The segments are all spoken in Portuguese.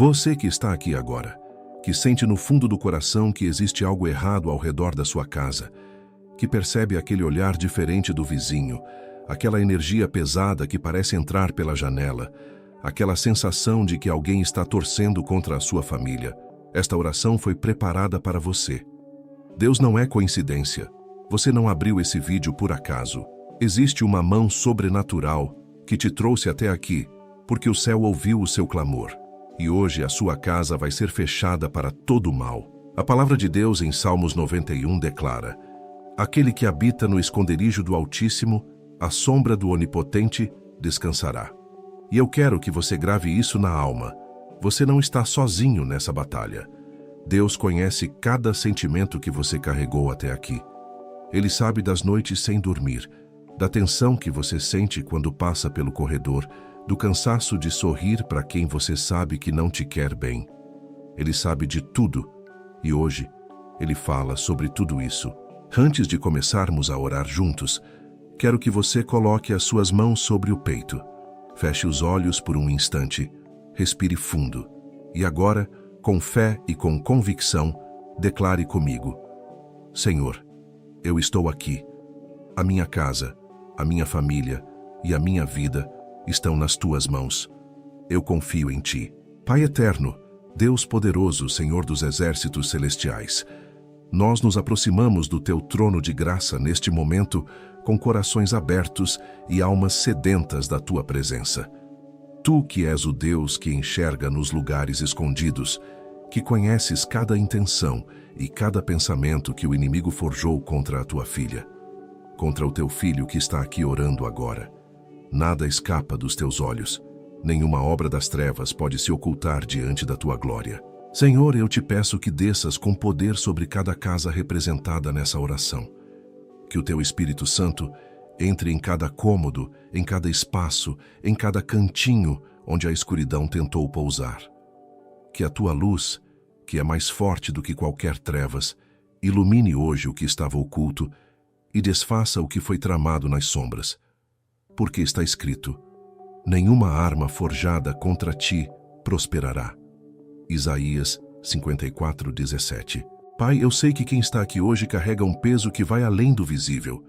Você que está aqui agora, que sente no fundo do coração que existe algo errado ao redor da sua casa, que percebe aquele olhar diferente do vizinho, aquela energia pesada que parece entrar pela janela, aquela sensação de que alguém está torcendo contra a sua família. Esta oração foi preparada para você. Deus não é coincidência. Você não abriu esse vídeo por acaso. Existe uma mão sobrenatural que te trouxe até aqui, porque o céu ouviu o seu clamor. E hoje a sua casa vai ser fechada para todo o mal. A palavra de Deus em Salmos 91 declara: aquele que habita no esconderijo do Altíssimo, à sombra do Onipotente, descansará. E eu quero que você grave isso na alma. Você não está sozinho nessa batalha. Deus conhece cada sentimento que você carregou até aqui. Ele sabe das noites sem dormir, da tensão que você sente quando passa pelo corredor, do cansaço de sorrir para quem você sabe que não te quer bem. Ele sabe de tudo, e hoje Ele fala sobre tudo isso. Antes de começarmos a orar juntos, quero que você coloque as suas mãos sobre o peito. Feche os olhos por um instante, respire fundo. E agora, com fé e com convicção, declare comigo: Senhor, eu estou aqui. A minha casa, a minha família e a minha vida estão nas tuas mãos. Eu confio em ti. Pai eterno, Deus poderoso, Senhor dos exércitos celestiais, nós nos aproximamos do teu trono de graça neste momento com corações abertos e almas sedentas da tua presença. Tu que és o Deus que enxerga nos lugares escondidos, que conheces cada intenção e cada pensamento que o inimigo forjou contra a tua filha, contra o teu filho que está aqui orando agora. Nada escapa dos teus olhos, nenhuma obra das trevas pode se ocultar diante da tua glória. Senhor, eu te peço que desças com poder sobre cada casa representada nessa oração. Que o teu Espírito Santo entre em cada cômodo, em cada espaço, em cada cantinho onde a escuridão tentou pousar. Que a tua luz, que é mais forte do que qualquer trevas, ilumine hoje o que estava oculto e desfaça o que foi tramado nas sombras. Porque está escrito: nenhuma arma forjada contra ti prosperará. Isaías 54:17. Pai, eu sei que quem está aqui hoje carrega um peso que vai além do visível.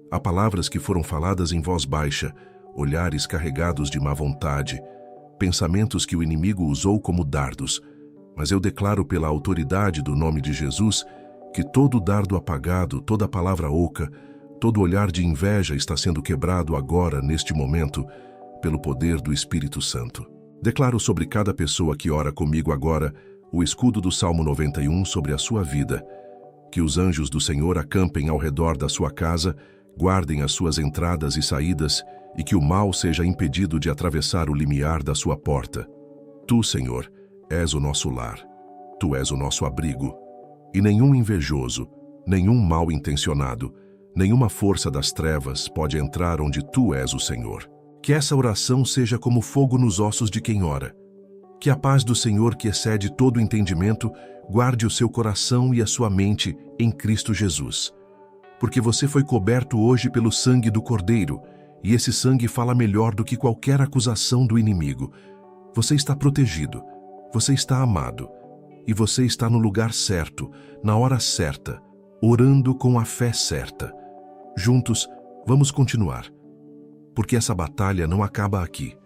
Há palavras que foram faladas em voz baixa, olhares carregados de má vontade, pensamentos que o inimigo usou como dardos. Mas eu declaro pela autoridade do nome de Jesus que todo dardo apagado, toda palavra oca, todo olhar de inveja está sendo quebrado agora, neste momento, pelo poder do Espírito Santo. Declaro sobre cada pessoa que ora comigo agora o escudo do Salmo 91 sobre a sua vida. Que os anjos do Senhor acampem ao redor da sua casa, guardem as suas entradas e saídas, e que o mal seja impedido de atravessar o limiar da sua porta. Tu, Senhor, és o nosso lar. Tu és o nosso abrigo. E nenhum invejoso, nenhum mal intencionado, nenhuma força das trevas pode entrar onde tu és o Senhor. Que essa oração seja como fogo nos ossos de quem ora. Que a paz do Senhor, que excede todo entendimento, guarde o seu coração e a sua mente em Cristo Jesus. Porque você foi coberto hoje pelo sangue do Cordeiro, e esse sangue fala melhor do que qualquer acusação do inimigo. Você está protegido, você está amado, e você está no lugar certo, na hora certa, orando com a fé certa. Juntos, vamos continuar. Porque essa batalha não acaba aqui.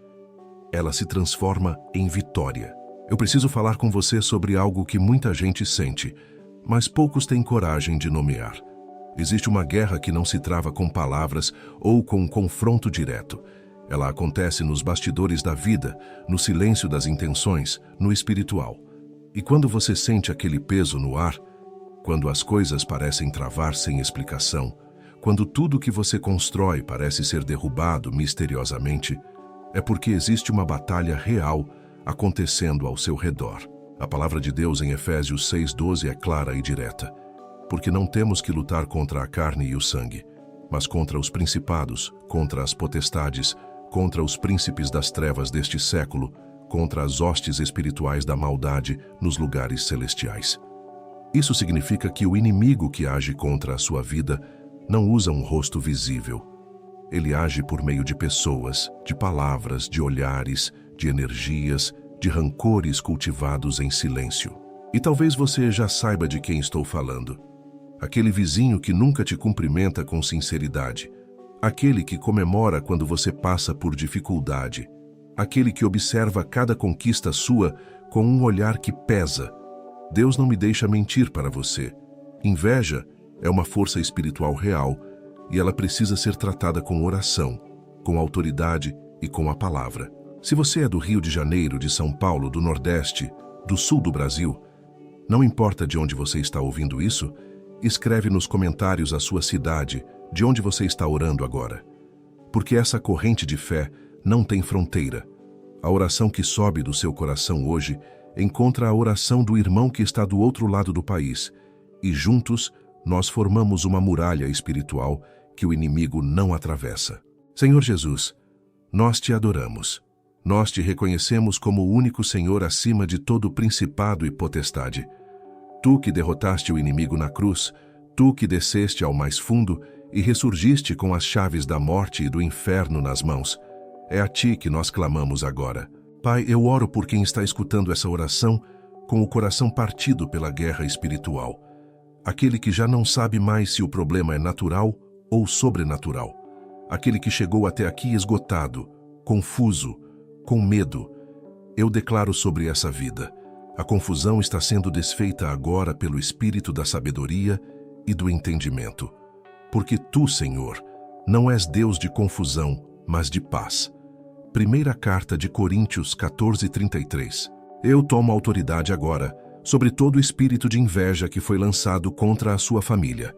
Ela se transforma em vitória. Eu preciso falar com você sobre algo que muita gente sente, mas poucos têm coragem de nomear. Existe uma guerra que não se trava com palavras ou com um confronto direto. Ela acontece nos bastidores da vida, no silêncio das intenções, no espiritual. E quando você sente aquele peso no ar, quando as coisas parecem travar sem explicação, quando tudo que você constrói parece ser derrubado misteriosamente, é porque existe uma batalha real acontecendo ao seu redor. A palavra de Deus em Efésios 6:12 é clara e direta. Porque não temos que lutar contra a carne e o sangue, mas contra os principados, contra as potestades, contra os príncipes das trevas deste século, contra as hostes espirituais da maldade nos lugares celestiais. Isso significa que o inimigo que age contra a sua vida não usa um rosto visível. Ele age por meio de pessoas, de palavras, de olhares, de energias, de rancores cultivados em silêncio. E talvez você já saiba de quem estou falando. Aquele vizinho que nunca te cumprimenta com sinceridade. Aquele que comemora quando você passa por dificuldade. Aquele que observa cada conquista sua com um olhar que pesa. Deus não me deixa mentir para você. Inveja é uma força espiritual real e ela precisa ser tratada com oração, com autoridade e com a palavra. Se você é do Rio de Janeiro, de São Paulo, do Nordeste, do Sul do Brasil, não importa de onde você está ouvindo isso, escreve nos comentários a sua cidade, de onde você está orando agora. Porque essa corrente de fé não tem fronteira. A oração que sobe do seu coração hoje encontra a oração do irmão que está do outro lado do país, e juntos nós formamos uma muralha espiritual que o inimigo não atravessa. Senhor Jesus, nós te adoramos. Nós te reconhecemos como o único Senhor acima de todo principado e potestade. Tu que derrotaste o inimigo na cruz, tu que desceste ao mais fundo e ressurgiste com as chaves da morte e do inferno nas mãos. É a ti que nós clamamos agora. Pai, eu oro por quem está escutando essa oração com o coração partido pela guerra espiritual. Aquele que já não sabe mais se o problema é natural ou sobrenatural. Aquele que chegou até aqui esgotado, confuso, com medo. Eu declaro sobre essa vida. A confusão está sendo desfeita agora pelo espírito da sabedoria e do entendimento. Porque tu, Senhor, não és Deus de confusão, mas de paz. Primeira carta de Coríntios 14:33. Eu tomo autoridade agora sobre todo o espírito de inveja que foi lançado contra a sua família.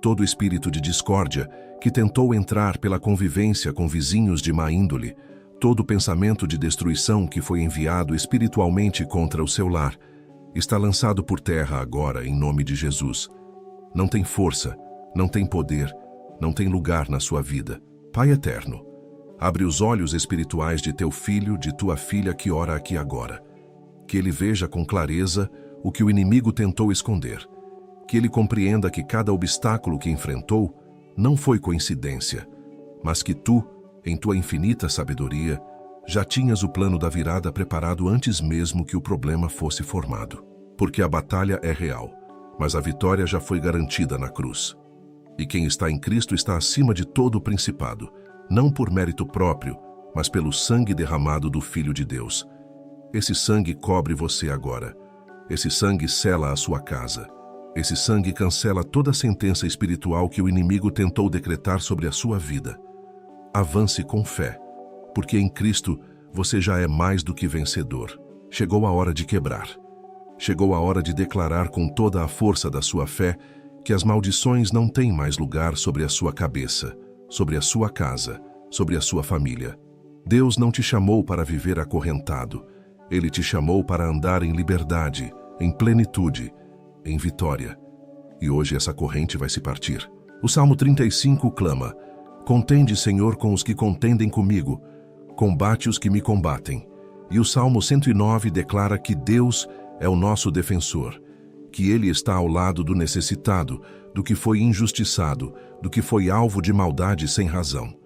Todo espírito de discórdia que tentou entrar pela convivência com vizinhos de má índole, todo pensamento de destruição que foi enviado espiritualmente contra o seu lar, está lançado por terra agora em nome de Jesus. Não tem força, não tem poder, não tem lugar na sua vida. Pai eterno, abre os olhos espirituais de teu filho, de tua filha que ora aqui agora. Que ele veja com clareza o que o inimigo tentou esconder. Que ele compreenda que cada obstáculo que enfrentou não foi coincidência, mas que tu, em tua infinita sabedoria, já tinhas o plano da virada preparado antes mesmo que o problema fosse formado. Porque a batalha é real, mas a vitória já foi garantida na cruz. E quem está em Cristo está acima de todo o principado, não por mérito próprio, mas pelo sangue derramado do Filho de Deus. Esse sangue cobre você agora. Esse sangue sela a sua casa. Esse sangue cancela toda a sentença espiritual que o inimigo tentou decretar sobre a sua vida. Avance com fé, porque em Cristo você já é mais do que vencedor. Chegou a hora de quebrar. Chegou a hora de declarar com toda a força da sua fé que as maldições não têm mais lugar sobre a sua cabeça, sobre a sua casa, sobre a sua família. Deus não te chamou para viver acorrentado. Ele te chamou para andar em liberdade, em plenitude, em vitória. E hoje essa corrente vai se partir. O Salmo 35 clama: Contende, Senhor, com os que contendem comigo, combate os que me combatem. E o Salmo 109 declara que Deus é o nosso defensor, que Ele está ao lado do necessitado, do que foi injustiçado, do que foi alvo de maldade sem razão.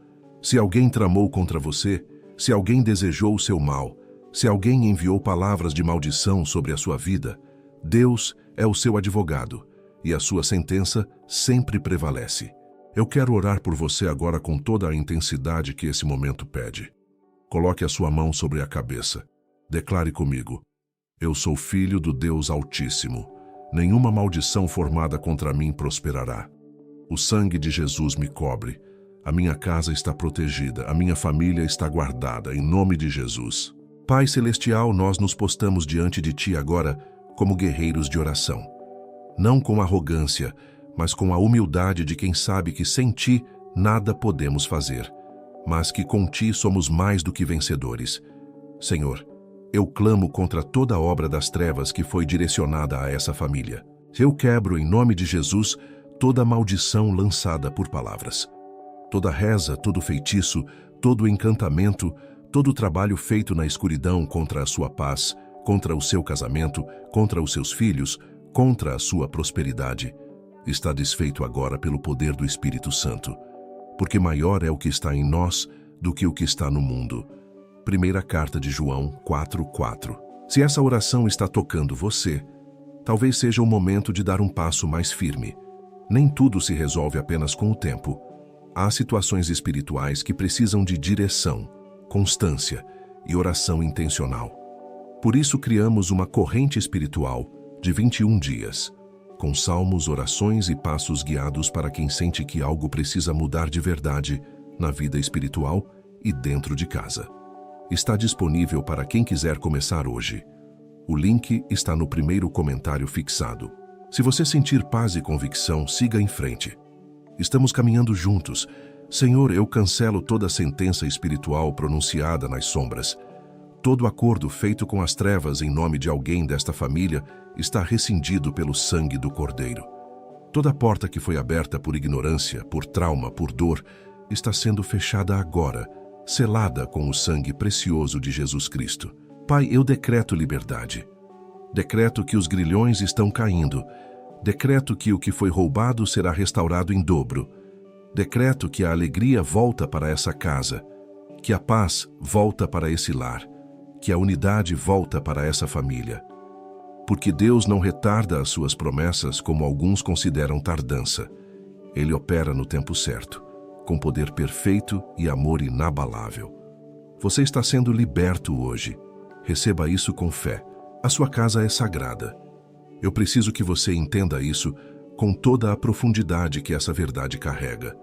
Se alguém tramou contra você, se alguém desejou o seu mal, se alguém enviou palavras de maldição sobre a sua vida, Deus é o seu advogado, e a sua sentença sempre prevalece. Eu quero orar por você agora com toda a intensidade que esse momento pede. Coloque a sua mão sobre a cabeça. Declare comigo: eu sou filho do Deus Altíssimo. Nenhuma maldição formada contra mim prosperará. O sangue de Jesus me cobre. A minha casa está protegida, a minha família está guardada, em nome de Jesus. Pai Celestial, nós nos postamos diante de Ti agora como guerreiros de oração. Não com arrogância, mas com a humildade de quem sabe que sem Ti nada podemos fazer, mas que com Ti somos mais do que vencedores. Senhor, eu clamo contra toda obra das trevas que foi direcionada a essa família. Eu quebro em nome de Jesus toda maldição lançada por palavras. Toda reza, todo feitiço, todo encantamento, todo trabalho feito na escuridão contra a sua paz, contra o seu casamento, contra os seus filhos, contra a sua prosperidade, está desfeito agora pelo poder do Espírito Santo, porque maior é o que está em nós do que o que está no mundo. Primeira carta de João 4:4. Se essa oração está tocando você, talvez seja o momento de dar um passo mais firme. Nem tudo se resolve apenas com o tempo. Há situações espirituais que precisam de direção, constância e oração intencional. Por isso criamos uma corrente espiritual de 21 dias, com salmos, orações e passos guiados para quem sente que algo precisa mudar de verdade na vida espiritual e dentro de casa. Está disponível para quem quiser começar hoje. O link está no primeiro comentário fixado. Se você sentir paz e convicção, siga em frente. Estamos caminhando juntos. Senhor, eu cancelo toda sentença espiritual pronunciada nas sombras. Todo acordo feito com as trevas em nome de alguém desta família está rescindido pelo sangue do Cordeiro. Toda porta que foi aberta por ignorância, por trauma, por dor, está sendo fechada agora, selada com o sangue precioso de Jesus Cristo. Pai, eu decreto liberdade. Decreto que os grilhões estão caindo. Decreto que o que foi roubado será restaurado em dobro. Decreto que a alegria volta para essa casa, que a paz volta para esse lar, que a unidade volta para essa família. Porque Deus não retarda as suas promessas como alguns consideram tardança. Ele opera no tempo certo, com poder perfeito e amor inabalável. Você está sendo liberto hoje. Receba isso com fé. A sua casa é sagrada. Eu preciso que você entenda isso com toda a profundidade que essa verdade carrega.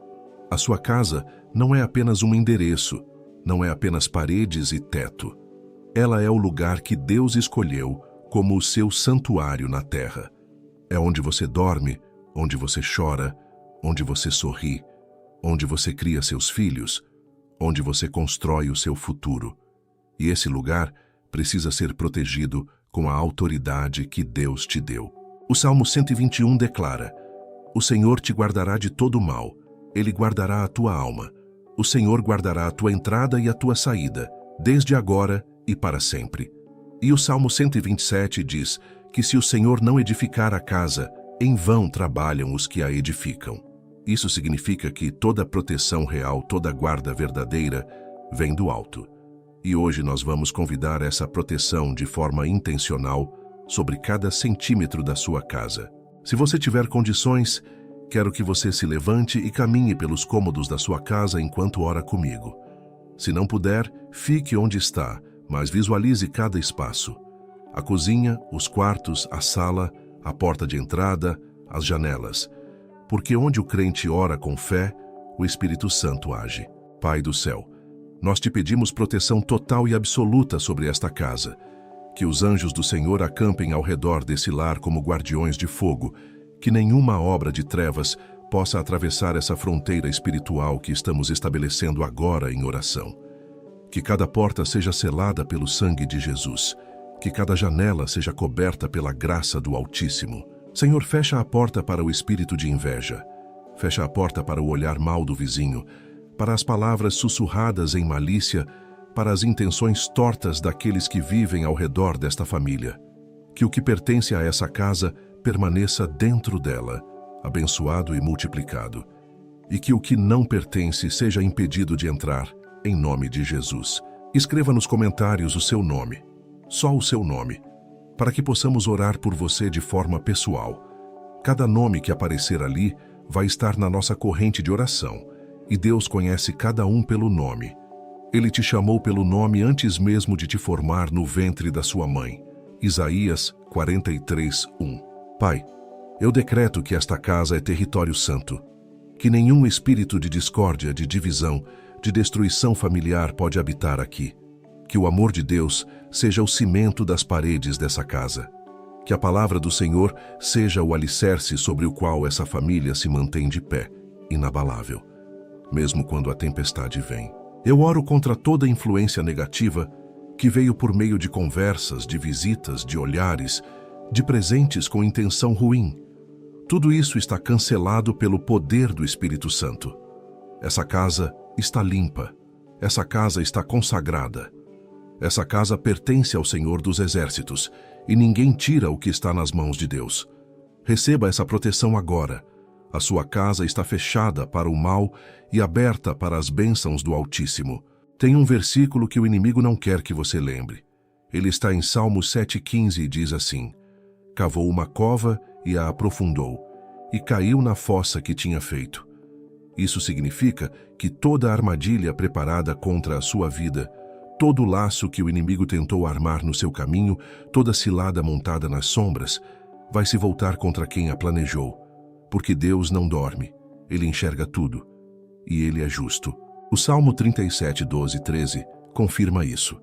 A sua casa não é apenas um endereço, não é apenas paredes e teto. Ela é o lugar que Deus escolheu como o seu santuário na terra. É onde você dorme, onde você chora, onde você sorri, onde você cria seus filhos, onde você constrói o seu futuro. E esse lugar precisa ser protegido com a autoridade que Deus te deu. O Salmo 121 declara: O Senhor te guardará de todo mal, Ele guardará a tua alma. O Senhor guardará a tua entrada e a tua saída, desde agora e para sempre. E o Salmo 127 diz que se o Senhor não edificar a casa, em vão trabalham os que a edificam. Isso significa que toda proteção real, toda guarda verdadeira, vem do alto. E hoje nós vamos convidar essa proteção de forma intencional sobre cada centímetro da sua casa. Se você tiver condições, quero que você se levante e caminhe pelos cômodos da sua casa enquanto ora comigo. Se não puder, fique onde está, mas visualize cada espaço. A cozinha, os quartos, a sala, a porta de entrada, as janelas. Porque onde o crente ora com fé, o Espírito Santo age. Pai do céu, nós te pedimos proteção total e absoluta sobre esta casa. Que os anjos do Senhor acampem ao redor desse lar como guardiões de fogo, que nenhuma obra de trevas possa atravessar essa fronteira espiritual que estamos estabelecendo agora em oração. Que cada porta seja selada pelo sangue de Jesus, que cada janela seja coberta pela graça do Altíssimo. Senhor, fecha a porta para o espírito de inveja, fecha a porta para o olhar mau do vizinho, para as palavras sussurradas em malícia, para as intenções tortas daqueles que vivem ao redor desta família. Que o que pertence a essa casa permaneça dentro dela, abençoado e multiplicado. E que o que não pertence seja impedido de entrar, em nome de Jesus. Escreva nos comentários o seu nome, só o seu nome, para que possamos orar por você de forma pessoal. Cada nome que aparecer ali vai estar na nossa corrente de oração, e Deus conhece cada um pelo nome. Ele te chamou pelo nome antes mesmo de te formar no ventre da sua mãe. Isaías 43:1. Pai, eu decreto que esta casa é território santo, que nenhum espírito de discórdia, de divisão, de destruição familiar pode habitar aqui. Que o amor de Deus seja o cimento das paredes dessa casa. Que a palavra do Senhor seja o alicerce sobre o qual essa família se mantém de pé, inabalável, mesmo quando a tempestade vem. Eu oro contra toda influência negativa que veio por meio de conversas, de visitas, de olhares, de presentes com intenção ruim. Tudo isso está cancelado pelo poder do Espírito Santo. Essa casa está limpa. Essa casa está consagrada. Essa casa pertence ao Senhor dos Exércitos, e ninguém tira o que está nas mãos de Deus. Receba essa proteção agora. A sua casa está fechada para o mal e aberta para as bênçãos do Altíssimo. Tem um versículo que o inimigo não quer que você lembre. Ele está em Salmos 7,15 e diz assim: cavou uma cova e a aprofundou, e caiu na fossa que tinha feito. Isso significa que toda armadilha preparada contra a sua vida, todo laço que o inimigo tentou armar no seu caminho, toda cilada montada nas sombras, vai se voltar contra quem a planejou. Porque Deus não dorme, Ele enxerga tudo, e Ele é justo. O Salmo 37, 12 e 13 confirma isso.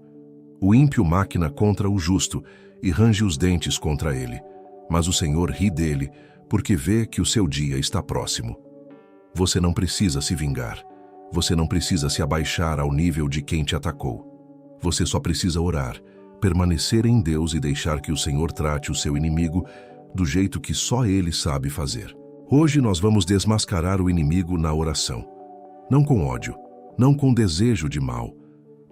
O ímpio maquina contra o justo e range os dentes contra ele, mas o Senhor ri dele, porque vê que o seu dia está próximo. Você não precisa se vingar. Você não precisa se abaixar ao nível de quem te atacou. Você só precisa orar, permanecer em Deus e deixar que o Senhor trate o seu inimigo do jeito que só Ele sabe fazer. Hoje nós vamos desmascarar o inimigo na oração. Não com ódio, não com desejo de mal,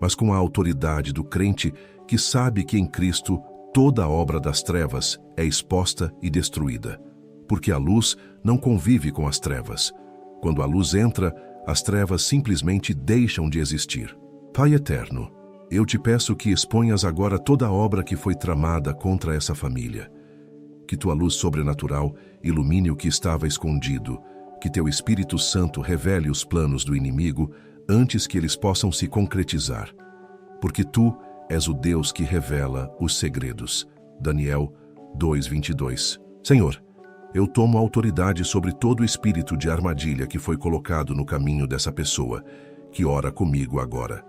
mas com a autoridade do crente que sabe que em Cristo toda a obra das trevas é exposta e destruída. Porque a luz não convive com as trevas. Quando a luz entra, as trevas simplesmente deixam de existir. Pai eterno, eu te peço que exponhas agora toda a obra que foi tramada contra essa família. Que tua luz sobrenatural ilumine o que estava escondido, que teu Espírito Santo revele os planos do inimigo antes que eles possam se concretizar. Porque tu és o Deus que revela os segredos. Daniel 2:22. Senhor, eu tomo autoridade sobre todo o espírito de armadilha que foi colocado no caminho dessa pessoa, que ora comigo agora.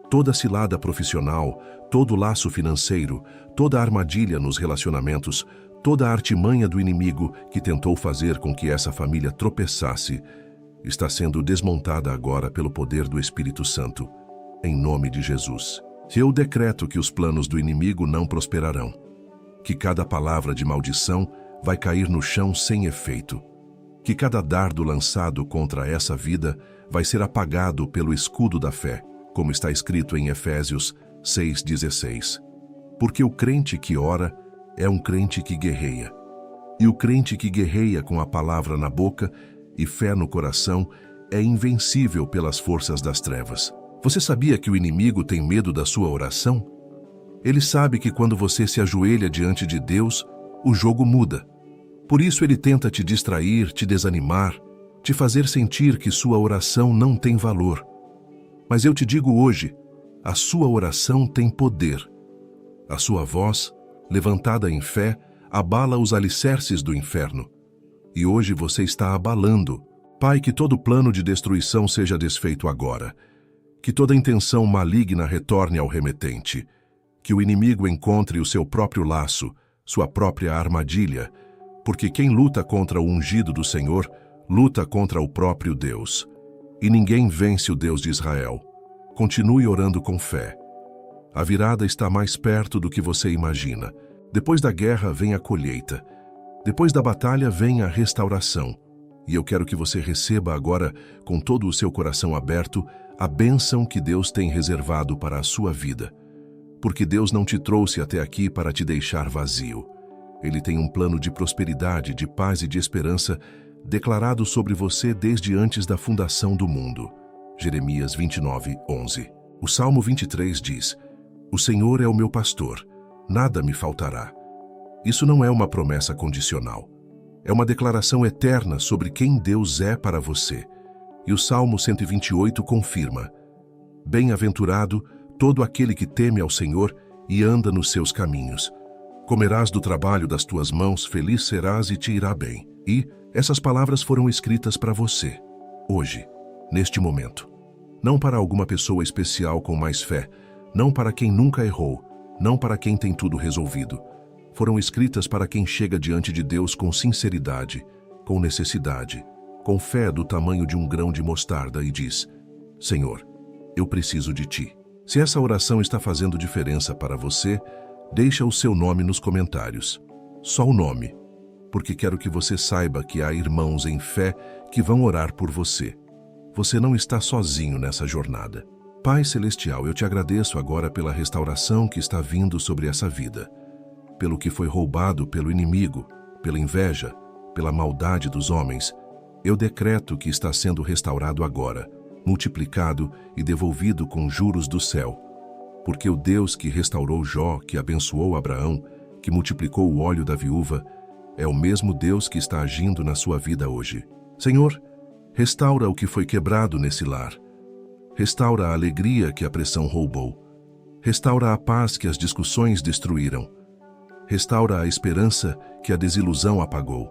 Toda cilada profissional, todo laço financeiro, toda armadilha nos relacionamentos, toda a artimanha do inimigo que tentou fazer com que essa família tropeçasse, está sendo desmontada agora pelo poder do Espírito Santo, em nome de Jesus. Eu decreto que os planos do inimigo não prosperarão, que cada palavra de maldição vai cair no chão sem efeito, que cada dardo lançado contra essa vida vai ser apagado pelo escudo da fé, como está escrito em Efésios 6,16. Porque o crente que ora é um crente que guerreia, e o crente que guerreia com a palavra na boca e fé no coração é invencível pelas forças das trevas. Você sabia que o inimigo tem medo da sua oração? Ele sabe que quando você se ajoelha diante de Deus, o jogo muda. Por isso ele tenta te distrair, te desanimar, te fazer sentir que sua oração não tem valor. Mas eu te digo hoje, a sua oração tem poder. A sua voz, levantada em fé, abala os alicerces do inferno. E hoje você está abalando. Pai, que todo plano de destruição seja desfeito agora. Que toda intenção maligna retorne ao remetente. Que o inimigo encontre o seu próprio laço, sua própria armadilha, porque quem luta contra o ungido do Senhor, luta contra o próprio Deus. E ninguém vence o Deus de Israel. Continue orando com fé. A virada está mais perto do que você imagina. Depois da guerra vem a colheita. Depois da batalha vem a restauração. E eu quero que você receba agora, com todo o seu coração aberto, a bênção que Deus tem reservado para a sua vida. Porque Deus não te trouxe até aqui para te deixar vazio. Ele tem um plano de prosperidade, de paz e de esperança declarado sobre você desde antes da fundação do mundo. Jeremias 29:11. O Salmo 23 diz: O Senhor é o meu pastor, nada me faltará. Isso não é uma promessa condicional. É uma declaração eterna sobre quem Deus é para você. E o Salmo 128 confirma: Bem-aventurado todo aquele que teme ao Senhor e anda nos seus caminhos. Comerás do trabalho das tuas mãos, feliz serás e te irá bem. E essas palavras foram escritas para você, hoje, neste momento. Não para alguma pessoa especial com mais fé, não para quem nunca errou, não para quem tem tudo resolvido. Foram escritas para quem chega diante de Deus com sinceridade, com necessidade, com fé do tamanho de um grão de mostarda e diz: Senhor, eu preciso de Ti. Se essa oração está fazendo diferença para você, deixa o seu nome nos comentários. Só o nome, porque quero que você saiba que há irmãos em fé que vão orar por você. Você não está sozinho nessa jornada. Pai Celestial, eu te agradeço agora pela restauração que está vindo sobre essa vida, pelo que foi roubado pelo inimigo, pela inveja, pela maldade dos homens. Eu decreto que está sendo restaurado agora, multiplicado e devolvido com juros do céu. Porque o Deus que restaurou Jó, que abençoou Abraão, que multiplicou o óleo da viúva, é o mesmo Deus que está agindo na sua vida hoje. Senhor, restaura o que foi quebrado nesse lar. Restaura a alegria que a pressão roubou. Restaura a paz que as discussões destruíram. Restaura a esperança que a desilusão apagou.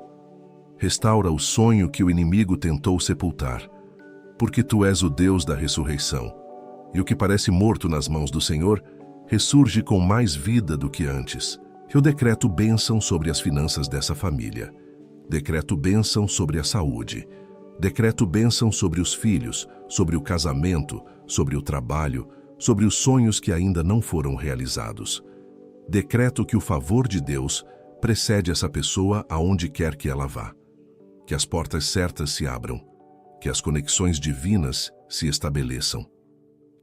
Restaura o sonho que o inimigo tentou sepultar. Porque tu és o Deus da ressurreição. E o que parece morto nas mãos do Senhor ressurge com mais vida do que antes. Eu decreto bênção sobre as finanças dessa família. Decreto bênção sobre a saúde. Decreto bênção sobre os filhos, sobre o casamento, sobre o trabalho, sobre os sonhos que ainda não foram realizados. Decreto que o favor de Deus precede essa pessoa aonde quer que ela vá. Que as portas certas se abram. Que as conexões divinas se estabeleçam.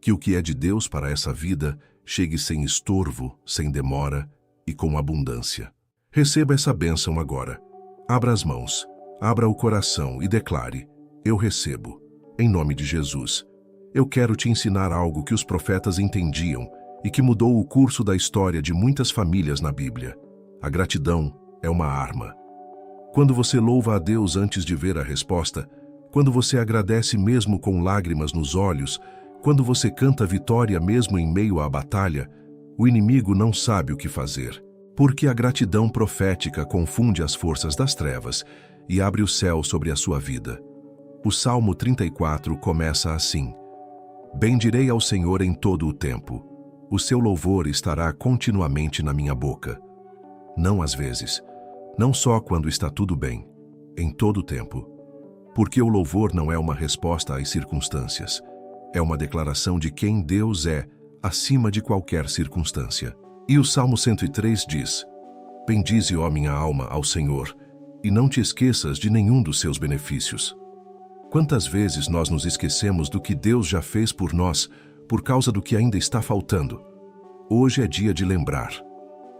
Que o que é de Deus para essa vida chegue sem estorvo, sem demora e com abundância. Receba essa bênção agora. Abra as mãos, abra o coração e declare: eu recebo, em nome de Jesus. Eu quero te ensinar algo que os profetas entendiam e que mudou o curso da história de muitas famílias na Bíblia. A gratidão é uma arma. Quando você louva a Deus antes de ver a resposta, quando você agradece mesmo com lágrimas nos olhos, quando você canta vitória mesmo em meio à batalha, o inimigo não sabe o que fazer. Porque a gratidão profética confunde as forças das trevas e abre o céu sobre a sua vida. O Salmo 34 começa assim: bendirei ao Senhor em todo o tempo. O seu louvor estará continuamente na minha boca. Não às vezes, não só quando está tudo bem, em todo o tempo. Porque o louvor não é uma resposta às circunstâncias. É uma declaração de quem Deus é, acima de qualquer circunstância. E o Salmo 103 diz: bendize, ó minha alma, ao Senhor, e não te esqueças de nenhum dos seus benefícios. Quantas vezes nós nos esquecemos do que Deus já fez por nós, por causa do que ainda está faltando? Hoje é dia de lembrar.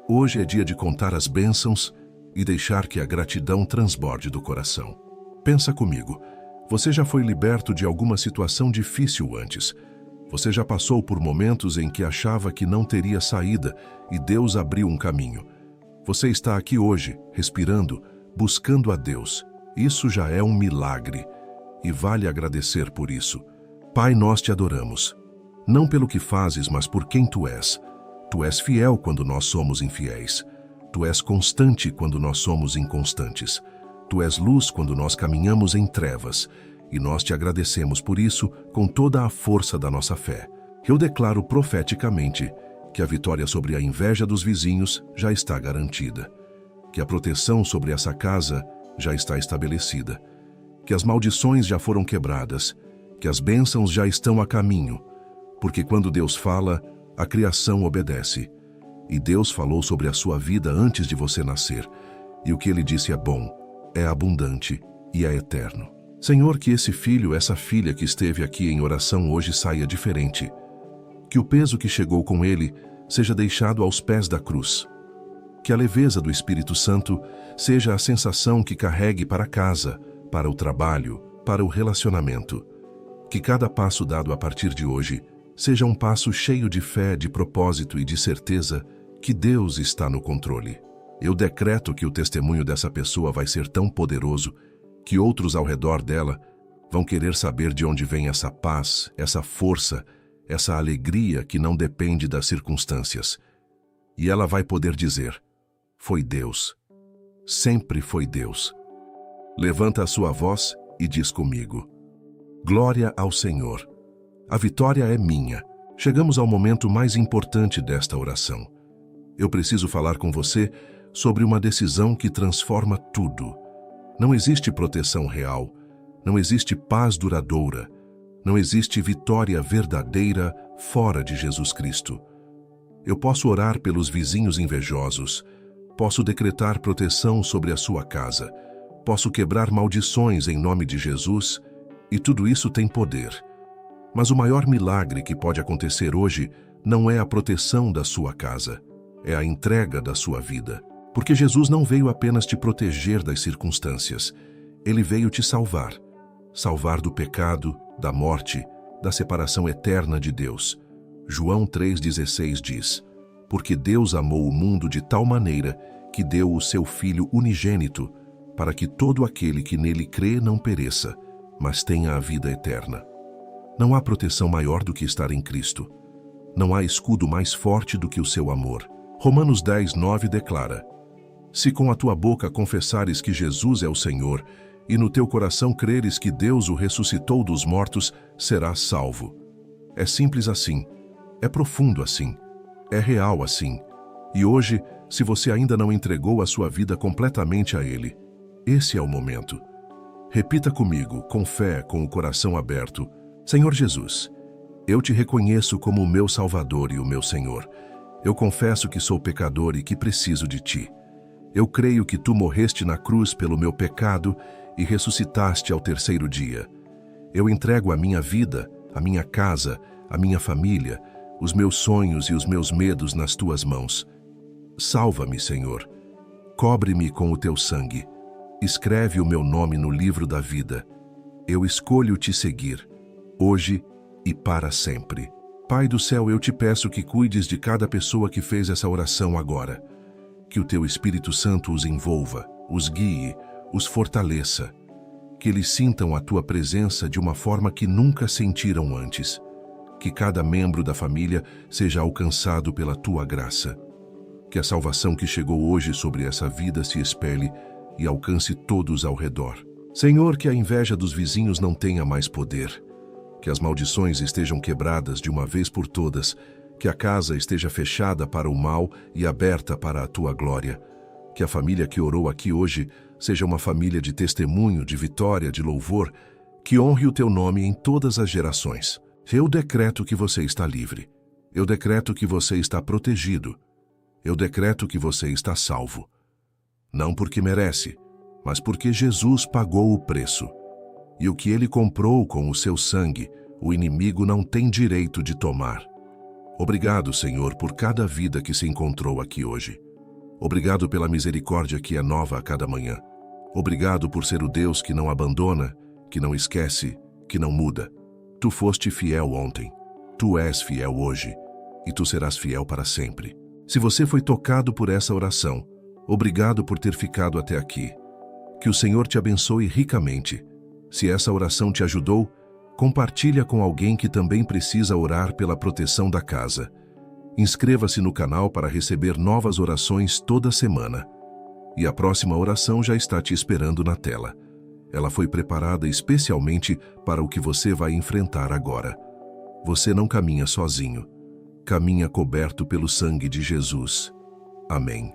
Hoje é dia de contar as bênçãos e deixar que a gratidão transborde do coração. Pensa comigo, você já foi liberto de alguma situação difícil antes. Você já passou por momentos em que achava que não teria saída e Deus abriu um caminho. Você está aqui hoje, respirando, buscando a Deus. Isso já é um milagre e vale agradecer por isso. Pai, nós te adoramos. Não pelo que fazes, mas por quem tu és. Tu és fiel quando nós somos infiéis. Tu és constante quando nós somos inconstantes. Tu és luz quando nós caminhamos em trevas. E nós te agradecemos por isso com toda a força da nossa fé. Eu declaro profeticamente que a vitória sobre a inveja dos vizinhos já está garantida. Que a proteção sobre essa casa já está estabelecida. Que as maldições já foram quebradas. Que as bênçãos já estão a caminho. Porque quando Deus fala, a criação obedece. E Deus falou sobre a sua vida antes de você nascer. E o que Ele disse é bom, é abundante e é eterno. Senhor, que esse filho, essa filha que esteve aqui em oração hoje saia diferente. Que o peso que chegou com ele seja deixado aos pés da cruz. Que a leveza do Espírito Santo seja a sensação que carregue para casa, para o trabalho, para o relacionamento. Que cada passo dado a partir de hoje seja um passo cheio de fé, de propósito e de certeza que Deus está no controle. Eu decreto que o testemunho dessa pessoa vai ser tão poderoso que outros ao redor dela vão querer saber de onde vem essa paz, essa força, essa alegria que não depende das circunstâncias. E ela vai poder dizer: foi Deus. Sempre foi Deus. Levanta a sua voz e diz comigo: glória ao Senhor. A vitória é minha. Chegamos ao momento mais importante desta oração. Eu preciso falar com você sobre uma decisão que transforma tudo. Não existe proteção real, não existe paz duradoura, não existe vitória verdadeira fora de Jesus Cristo. Eu posso orar pelos vizinhos invejosos, posso decretar proteção sobre a sua casa, posso quebrar maldições em nome de Jesus, e tudo isso tem poder. Mas o maior milagre que pode acontecer hoje não é a proteção da sua casa, é a entrega da sua vida. Porque Jesus não veio apenas te proteger das circunstâncias, Ele veio te salvar. Salvar do pecado, da morte da separação eterna de Deus. João 3,16 diz: porque Deus amou o mundo de tal maneira que deu o seu Filho unigênito, para que todo aquele que nele crê não pereça, mas tenha a vida eterna. Não há proteção maior do que estar em Cristo. Não há escudo mais forte do que o seu amor. Romanos 10:9 declara: se com a tua boca confessares que Jesus é o Senhor, e no teu coração creres que Deus o ressuscitou dos mortos, serás salvo. É simples assim, é profundo assim, é real assim. E hoje, se você ainda não entregou a sua vida completamente a Ele, esse é o momento. Repita comigo, com fé, com o coração aberto: Senhor Jesus, eu te reconheço como o meu Salvador e o meu Senhor. Eu confesso que sou pecador e que preciso de Ti. Eu creio que Tu morreste na cruz pelo meu pecado e ressuscitaste ao terceiro dia. Eu entrego a minha vida, a minha casa, a minha família, os meus sonhos e os meus medos nas Tuas mãos. Salva-me, Senhor. Cobre-me com o Teu sangue. Escreve o meu nome no livro da vida. Eu escolho Te seguir, hoje e para sempre. Pai do céu, eu Te peço que cuides de cada pessoa que fez essa oração agora. Que o Teu Espírito Santo os envolva, os guie, os fortaleça. Que eles sintam a Tua presença de uma forma que nunca sentiram antes. Que cada membro da família seja alcançado pela Tua graça. Que a salvação que chegou hoje sobre essa vida se espelhe e alcance todos ao redor. Senhor, que a inveja dos vizinhos não tenha mais poder. Que as maldições estejam quebradas de uma vez por todas. Que a casa esteja fechada para o mal e aberta para a Tua glória. Que a família que orou aqui hoje seja uma família de testemunho, de vitória, de louvor, que honre o Teu nome em todas as gerações. Eu decreto que você está livre. Eu decreto que você está protegido. Eu decreto que você está salvo. Não porque merece, mas porque Jesus pagou o preço. E o que Ele comprou com o seu sangue, o inimigo não tem direito de tomar. Obrigado, Senhor, por cada vida que se encontrou aqui hoje. Obrigado pela misericórdia que é nova a cada manhã. Obrigado por ser o Deus que não abandona, que não esquece, que não muda. Tu foste fiel ontem, Tu és fiel hoje, e Tu serás fiel para sempre. Se você foi tocado por essa oração, obrigado por ter ficado até aqui. Que o Senhor te abençoe ricamente. Se essa oração te ajudou, compartilha com alguém que também precisa orar pela proteção da casa. Inscreva-se no canal para receber novas orações toda semana. E a próxima oração já está te esperando na tela. Ela foi preparada especialmente para o que você vai enfrentar agora. Você não caminha sozinho. Caminha coberto pelo sangue de Jesus. Amém.